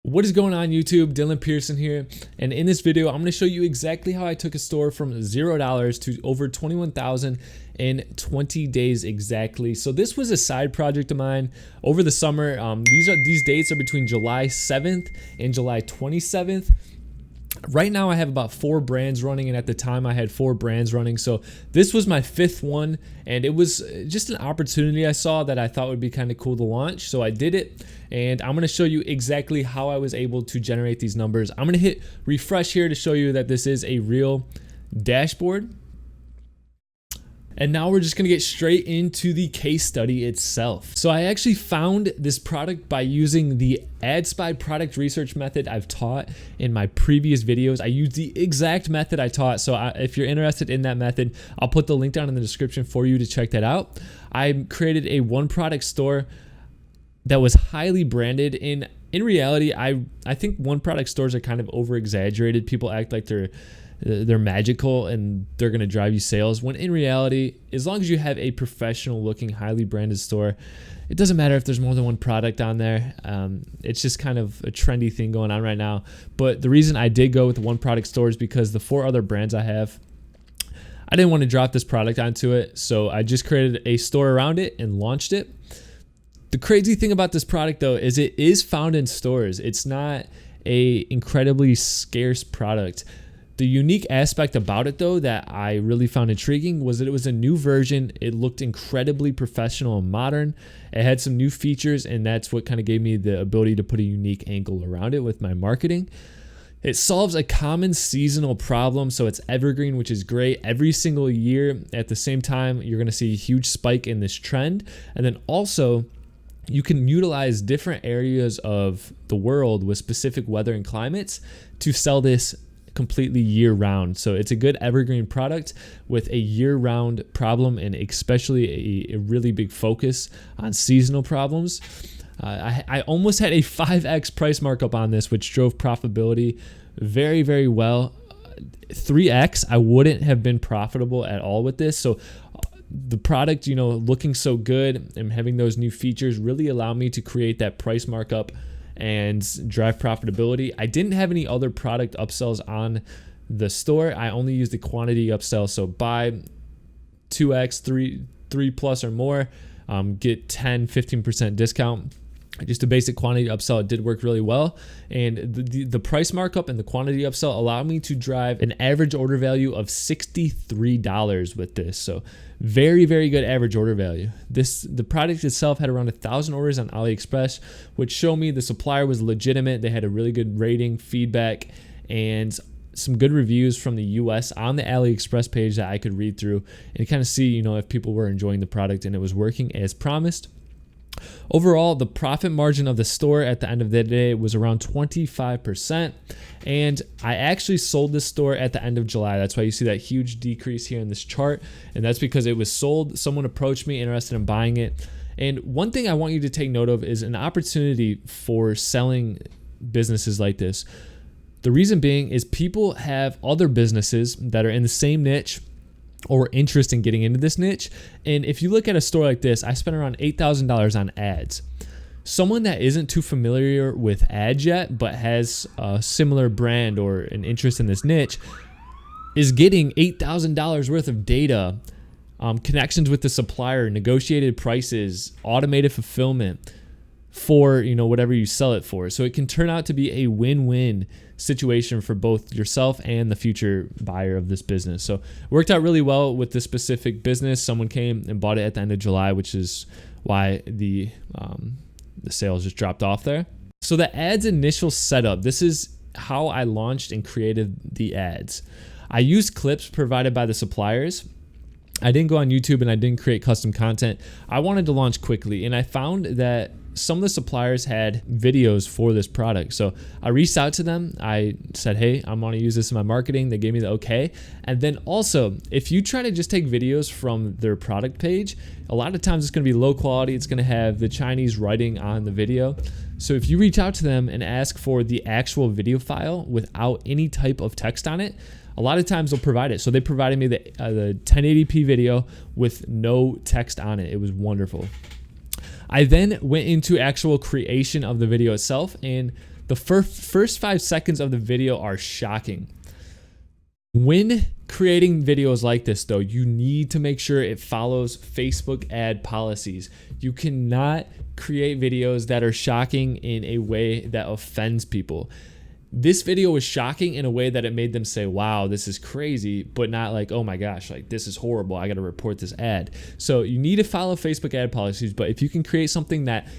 What is going on YouTube? Dylan Pearson here, and in this video I'm going to show you exactly how I took a store from $0 to over $21,000 in 20 days exactly. So this was a side project of mine over the summer. These dates are between July 7th and July 27th. Right now I have about 4 brands running, and at the time I had 4 brands running. So this was my 5th one, and it was just an opportunity I saw that I thought would be kind of cool to launch. So I did it, and I'm going to show you exactly how I was able to generate these numbers. I'm going to hit refresh here to show you that this is a real dashboard. And now we're just gonna get straight into the case study itself. So I actually found this product by using the Adspy product research method I've taught in my previous videos. I used the exact method I taught. So if you're interested in that method, I'll put the link down in the description for you to check that out. I created a one product store that was highly branded. In reality, I think one product stores are kind of over exaggerated. People act like they're magical and they're going to drive you sales, when in reality, as long as you have a professional looking, highly branded store, it doesn't matter if there's more than one product on there. It's just kind of a trendy thing going on right now. But the reason I did go with the one product store is because the 4 other brands I have, I didn't want to drop this product onto it. So I just created a store around it and launched it. The crazy thing about this product though is it is found in stores. It's not a incredibly scarce product. The unique aspect about it though that I really found intriguing was that it was a new version. It looked incredibly professional and modern. It had some new features, and that's what kind of gave me the ability to put a unique angle around it with my marketing. It solves a common seasonal problem, so it's evergreen, which is great. Every single year at the same time, you're gonna see a huge spike in this trend. And then also, you can utilize different areas of the world with specific weather and climates to sell this completely year-round. So it's a good evergreen product with a year-round problem, and especially a really big focus on seasonal problems. I almost had a 5x price markup on this, which drove profitability very, very well. 3x, I wouldn't have been profitable at all with this. So the product, looking so good and having those new features really allowed me to create that price markup and drive profitability. I didn't have any other product upsells on the store. I only used the quantity upsell. So buy 2x, 3 plus or more, get 10, 15% discount. Just a basic quantity upsell. It did work really well. And the price markup and the quantity upsell allowed me to drive an average order value of $63 with this. So very, very good average order value. The product itself had around 1,000 orders on AliExpress, which showed me the supplier was legitimate. They had a really good rating, feedback, and some good reviews from the US on the AliExpress page that I could read through and kind of see, if people were enjoying the product and it was working as promised. Overall, the profit margin of the store at the end of the day was around 25%, and I actually sold this store at the end of July. That's why you see that huge decrease here in this chart, and that's because it was sold. Someone approached me interested in buying it. And one thing I want you to take note of is an opportunity for selling businesses like this. The reason being is people have other businesses that are in the same niche or interest in getting into this niche. And if you look at a store like this, I spent around $8,000 on ads. Someone that isn't too familiar with ads yet, but has a similar brand or an interest in this niche, is getting $8,000 worth of data, connections with the supplier, negotiated prices, automated fulfillment for whatever you sell it for. So it can turn out to be a win-win situation for both yourself and the future buyer of this business. So it worked out really well with this specific business. Someone came and bought it at the end of July, which is why the sales just dropped off there. So the ads initial setup, this is how I launched and created the ads. I used clips provided by the suppliers. I didn't go on YouTube and I didn't create custom content. I wanted to launch quickly, and I found that some of the suppliers had videos for this product. So I reached out to them. I said, hey, I want to use this in my marketing. They gave me the okay. And then also, if you try to just take videos from their product page, a lot of times it's going to be low quality. It's going to have the Chinese writing on the video. So if you reach out to them and ask for the actual video file without any type of text on it, a lot of times they'll provide it. So they provided me the 1080p video with no text on it. It was wonderful. I then went into actual creation of the video itself, and The first 5 seconds of the video are shocking. When creating videos like this, though, you need to make sure it follows Facebook ad policies. You cannot create videos that are shocking in a way that offends people. This video was shocking in a way that it made them say, wow, this is crazy, but not like, oh my gosh, like this is horrible, I got to report this ad. So you need to follow Facebook ad policies, but if you can create something that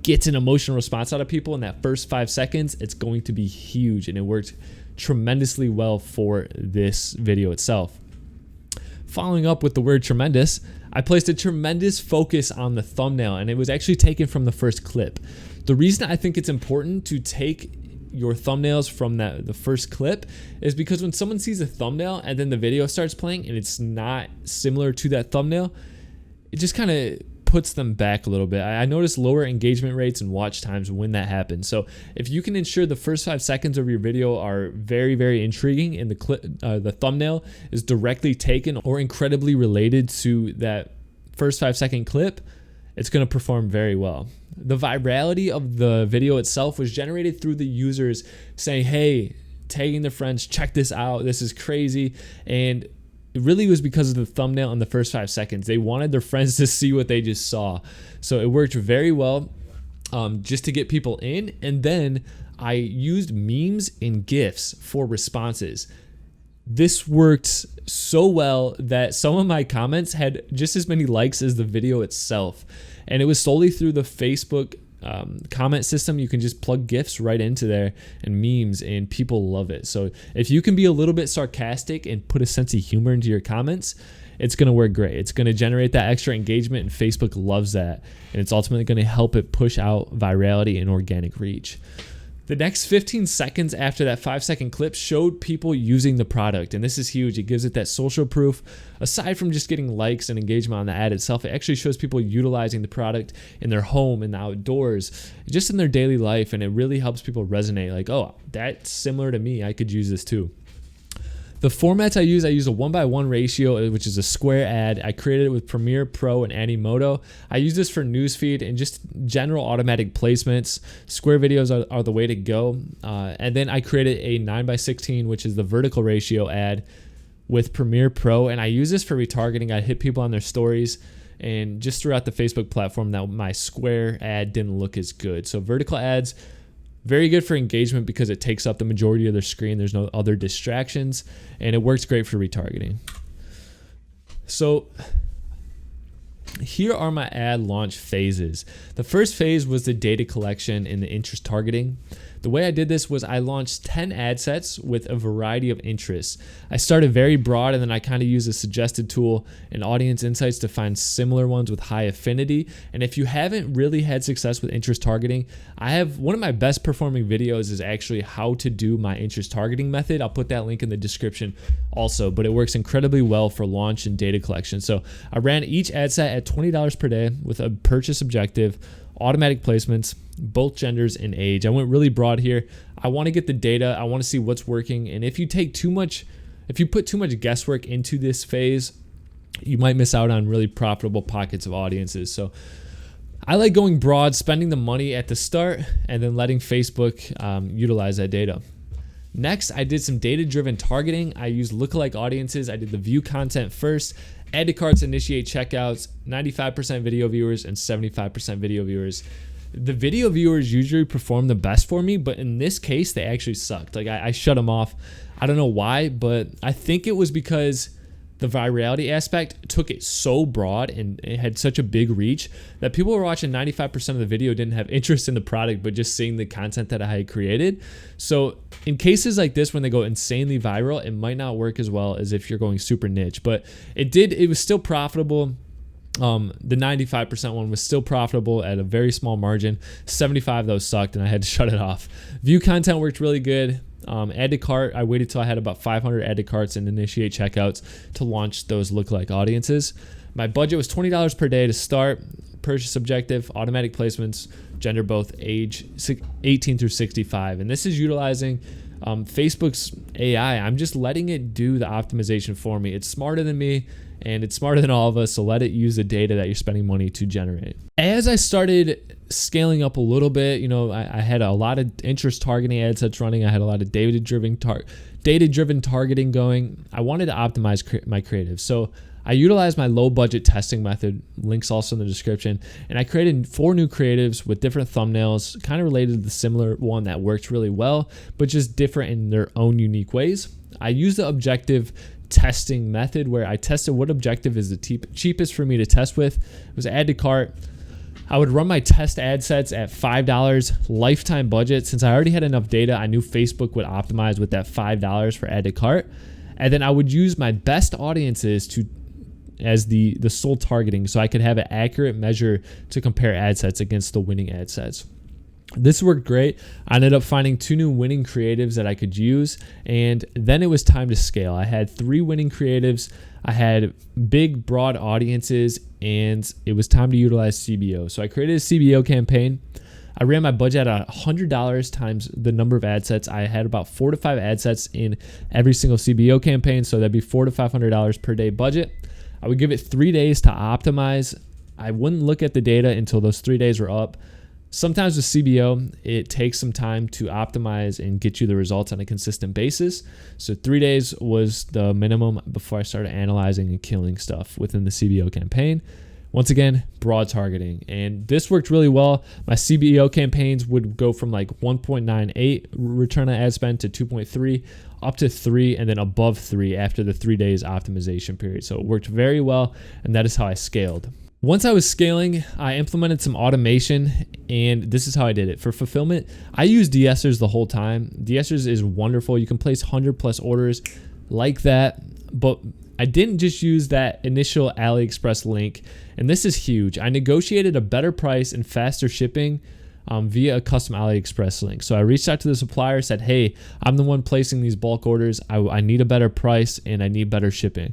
gets an emotional response out of people in that first 5 seconds, it's going to be huge, and it worked tremendously well for this video itself. Following up with the word tremendous, I placed a tremendous focus on the thumbnail, and it was actually taken from the first clip. The reason I think it's important to take your thumbnails from the first clip is because when someone sees a thumbnail and then the video starts playing and it's not similar to that thumbnail, it just kind of puts them back a little bit. I noticed lower engagement rates and watch times when that happens. So if you can ensure the first 5 seconds of your video are very, very intriguing and the thumbnail is directly taken or incredibly related to that first 5 second clip, it's going to perform very well. The virality of the video itself was generated through the users saying, hey, tagging their friends, check this out, this is crazy. And it really was because of the thumbnail in the first 5 seconds. They wanted their friends to see what they just saw. So it worked very well just to get people in. And then I used memes and GIFs for responses. This worked so well that some of my comments had just as many likes as the video itself. And it was solely through the Facebook comment system. You can just plug GIFs right into there and memes, and people love it. So if you can be a little bit sarcastic and put a sense of humor into your comments, it's going to work great. It's going to generate that extra engagement, and Facebook loves that. And it's ultimately going to help it push out virality and organic reach. The next 15 seconds after that 5 second clip showed people using the product, and this is huge. It gives it that social proof. Aside from just getting likes and engagement on the ad itself, it actually shows people utilizing the product in their home, in the outdoors, just in their daily life, and it really helps people resonate like, oh, that's similar to me, I could use this too. The formats I use a 1:1 ratio, which is a square ad. I created it with Premiere Pro and Animoto. I use this for newsfeed and just general automatic placements. Square videos are the way to go. And then I created a 9:16, which is the vertical ratio ad with Premiere Pro. And I use this for retargeting. I hit people on their stories, and just throughout the Facebook platform that my square ad didn't look as good. So vertical ads, very good for engagement because it takes up the majority of their screen. There's no other distractions, and it works great for retargeting. So here are my ad launch phases. The first phase was the data collection and the interest targeting. The way I did this was I launched 10 ad sets with a variety of interests. I started very broad, and then I kind of used a suggested tool and audience insights to find similar ones with high affinity. And if you haven't really had success with interest targeting, I have one of my best performing videos is actually how to do my interest targeting method. I'll put that link in the description also, but it works incredibly well for launch and data collection. So I ran each ad set at $20 per day with a purchase objective, automatic placements, both genders and age. I went really broad here. I want to get the data. I want to see what's working. And if you put too much guesswork into this phase, you might miss out on really profitable pockets of audiences. So I like going broad, spending the money at the start, and then letting Facebook utilize that data. Next, I did some data-driven targeting. I used lookalike audiences. I did the view content first, add to carts, initiate checkouts, 95% video viewers and 75% video viewers. The video viewers usually perform the best for me, but in this case, they actually sucked. Like I shut them off. I don't know why, but I think it was because the virality aspect took it so broad and it had such a big reach that people were watching 95% of the video didn't have interest in the product, but just seeing the content that I had created. So in cases like this, when they go insanely viral, it might not work as well as if you're going super niche, but it was still profitable. The 95% one was still profitable at a very small margin. 75 though sucked, and I had to shut it off. View content worked really good. Add to cart, I waited till I had about 500 add to carts and initiate checkouts to launch those lookalike audiences. My budget was $20 per day to start. Purchase objective, automatic placements, gender both, age 18 through 65. And this is utilizing Facebook's AI, I'm just letting it do the optimization for me. It's smarter than me and it's smarter than all of us. So let it use the data that you're spending money to generate. As I started scaling up a little bit, I had a lot of interest targeting ad sets running. I had a lot of data-driven targeting going. I wanted to optimize my creative. So I utilized my low budget testing method, links also in the description, and I created 4 new creatives with different thumbnails, kind of related to the similar one that worked really well, but just different in their own unique ways. I used the objective testing method where I tested what objective is the cheapest for me to test with. It was add to cart. I would run my test ad sets at $5 lifetime budget. Since I already had enough data, I knew Facebook would optimize with that $5 for add to cart. And then I would use my best audiences as the sole targeting, so I could have an accurate measure to compare ad sets against the winning ad sets. This worked great. I ended up finding 2 new winning creatives that I could use, and then it was time to scale. I had 3 winning creatives. I had big, broad audiences, and it was time to utilize CBO. So I created a CBO campaign. I ran my budget at $100 times the number of ad sets. I had about 4 to 5 ad sets in every single CBO campaign, so that'd be $400 to $500 per day budget. I would give it 3 days to optimize. I wouldn't look at the data until those 3 days were up. Sometimes with CBO, it takes some time to optimize and get you the results on a consistent basis. So 3 days was the minimum before I started analyzing and killing stuff within the CBO campaign. Once again, broad targeting. And this worked really well. My CBO campaigns would go from like 1.98 return on ad spend to 2.3, up to 3, and then above 3 after the 3 days optimization period. So it worked very well, and that is how I scaled. Once I was scaling, I implemented some automation, and this is how I did it. For fulfillment, I use de-essers the whole time. De-essers is wonderful. You can place 100+ orders like that, but I didn't just use that initial AliExpress link, and this is huge. I negotiated a better price and faster shipping via a custom AliExpress link. So I reached out to the supplier, said, hey, I'm the one placing these bulk orders. I need a better price and I need better shipping.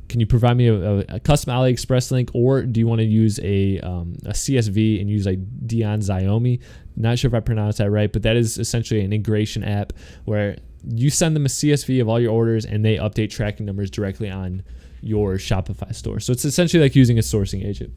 Can you provide me a custom AliExpress link, or do you want to use a CSV and use like Dion Xiaomi? Not sure if I pronounced that right, but that is essentially an integration app where you send them a CSV of all your orders and they update tracking numbers directly on your Shopify store. So it's essentially like using a sourcing agent.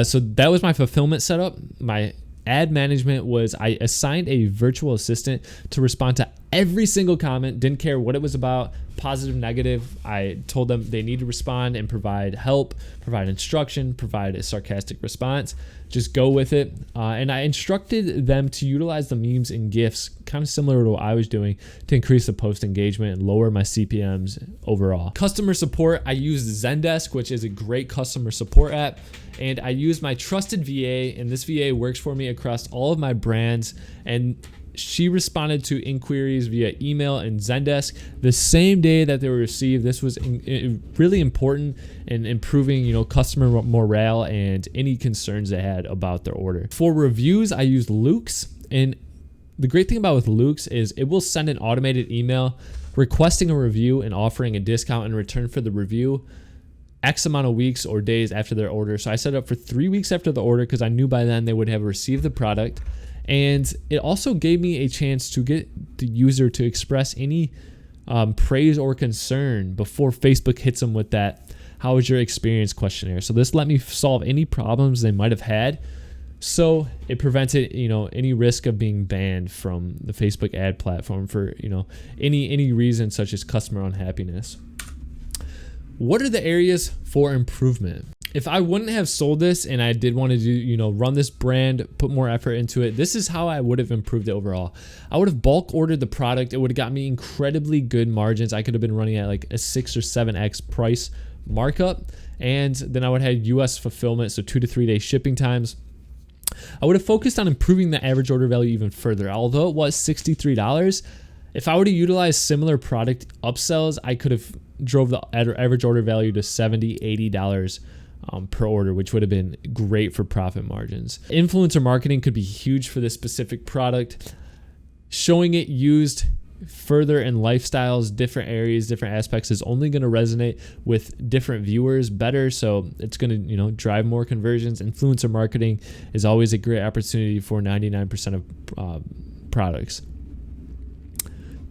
So that was my fulfillment setup. My ad management was I assigned a virtual assistant to respond to every single comment, didn't care what it was about, positive, negative. I told them they need to respond and provide help, provide instruction, provide a sarcastic response. Just go with it. And I instructed them to utilize the memes and GIFs, kind of similar to what I was doing, to increase the post engagement and lower my CPMs overall. Customer support, I used Zendesk, which is a great customer support app. And I used my trusted VA, and this VA works for me across all of my brands. And she responded to inquiries via email and Zendesk the same day that they were received. This was really important in improving, customer morale and any concerns they had about their order. For reviews, I used Loox, and the great thing about with Loox is it will send an automated email requesting a review and offering a discount in return for the review X amount of weeks or days after their order. So I set up for 3 weeks after the order because I knew by then they would have received the product. And it also gave me a chance to get the user to express any praise or concern before Facebook hits them with that "how was your experience" questionnaire. So this let me solve any problems they might have had. So it prevented, any risk of being banned from the Facebook ad platform for, any reason such as customer unhappiness. What are the areas for improvement? If I wouldn't have sold this and I did want to do, run this brand, put more effort into it, this is how I would have improved it overall. I would have bulk ordered the product. It would have got me incredibly good margins. I could have been running at like a 6 or 7x price markup. And then I would have had US fulfillment, so 2 to 3 day shipping times. I would have focused on improving the average order value even further. Although it was $63, if I were to utilize similar product upsells, I could have drove the average order value to $70, $80 per order, which would have been great for profit margins. Influencer marketing could be huge for this specific product. Showing it used further in lifestyles, different areas, different aspects is only going to resonate with different viewers better. So it's going to, drive more conversions. Influencer marketing is always a great opportunity for 99% of products.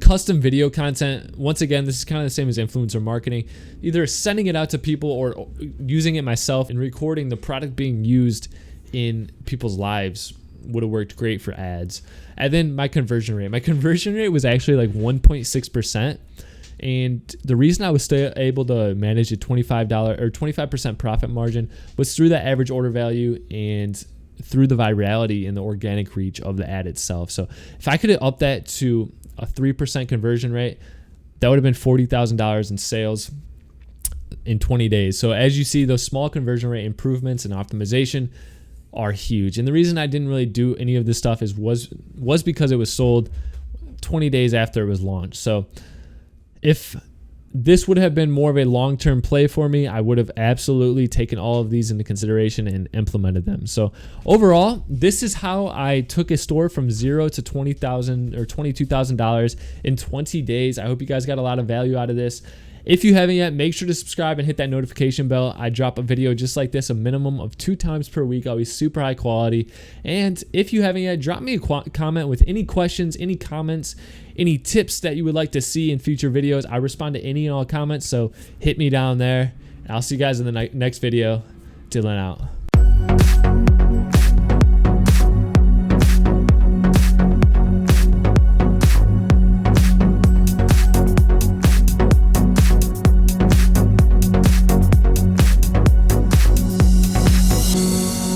custom video content. Once again, this is kind of the same as influencer marketing, either sending it out to people or using it myself and recording the product being used in people's lives would have worked great for ads. And then my conversion rate was actually like 1.6%. And the reason I was still able to manage a $25 or 25% profit margin was through the average order value and through the virality and the organic reach of the ad itself. So if I could have upped that to a 3% conversion rate, that would have been $40,000 in sales in 20 days. So as you see, those small conversion rate improvements and optimization are huge. And the reason I didn't really do any of this stuff was because it was sold 20 days after it was launched. So if this would have been more of a long-term play for me, I would have absolutely taken all of these into consideration and implemented them. So overall, this is how I took a store from $0 to $20,000 or $22,000 in 20 days. I hope you guys got a lot of value out of this. If you haven't yet, make sure to subscribe and hit that notification bell. I drop a video just like this a minimum of 2 times per week, always super high quality. And if you haven't yet, drop me a comment with any questions, any comments, any tips that you would like to see in future videos. I respond to any and all comments, so hit me down there. I'll see you guys in the next video. Dylan out.